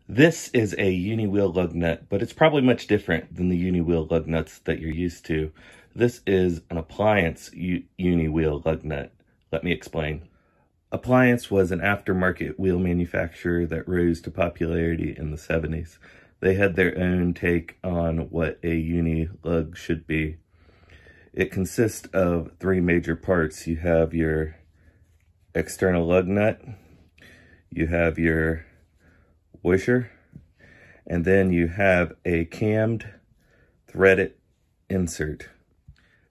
This is a uni wheel lug nut, but it's probably much different than the uni wheel lug nuts that you're used to. This is an Appliance uni wheel lug nut. Let me explain. Appliance was an aftermarket wheel manufacturer that rose to popularity in the 70s. They had their own take on what a uni lug should be. It consists of three major parts. You have your external lug nut, you have your washer, and then you have a cammed threaded insert.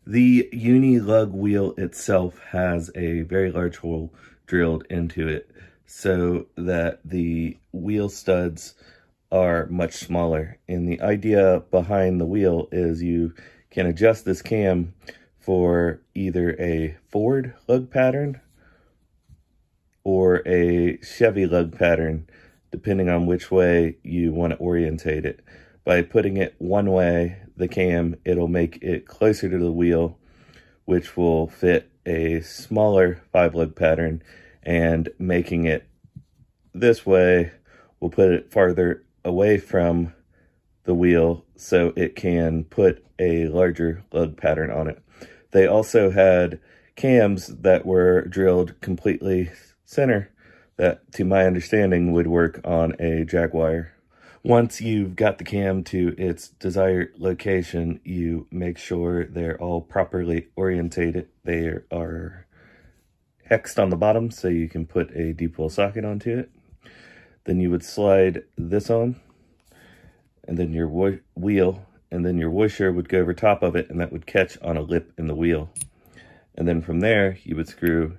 The uni lug wheel itself has a very large hole drilled into it so that the wheel studs are much smaller. And the idea behind the wheel is you can adjust this cam for either a Ford lug pattern or a Chevy lug pattern, depending on which way you want to orientate it. By putting it one way, the cam, it'll make it closer to the wheel, which will fit a smaller 5-lug pattern, and making it this way will put it farther away from the wheel so it can put a larger lug pattern on it. They also had cams that were drilled completely center that, to my understanding, would work on a Jaguar. Once you've got the cam to its desired location, you make sure they're all properly orientated. They are hexed on the bottom so you can put a deep well socket onto it. Then you would slide this on, and then your wheel, and then your washer would go over top of it, and that would catch on a lip in the wheel. And then from there, you would screw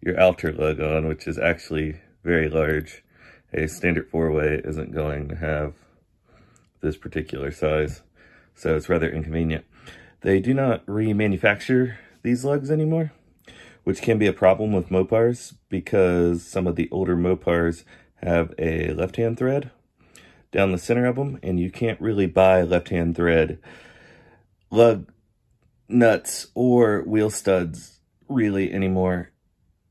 your outer lug on, which is actually very large. A standard 4-way isn't going to have this particular size, so it's rather inconvenient. They do not remanufacture these lugs anymore, which can be a problem with Mopars because some of the older Mopars have a left-hand thread down the center of them, and you can't really buy left-hand thread lug nuts or wheel studs really anymore,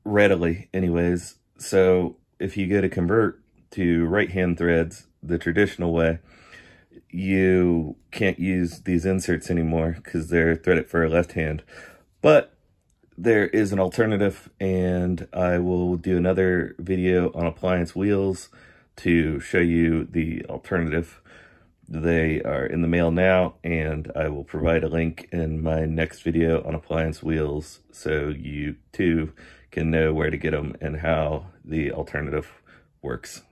readily anyways. So if you go to convert to right-hand threads the traditional way, you can't use these inserts anymore because they're threaded for a left hand. But there is an alternative, and I will do another video on Appliance Wheels to show you the alternative. They are in the mail now, and I will provide a link in my next video on Appliance Wheels so you too can know where to get them and how the alternative works.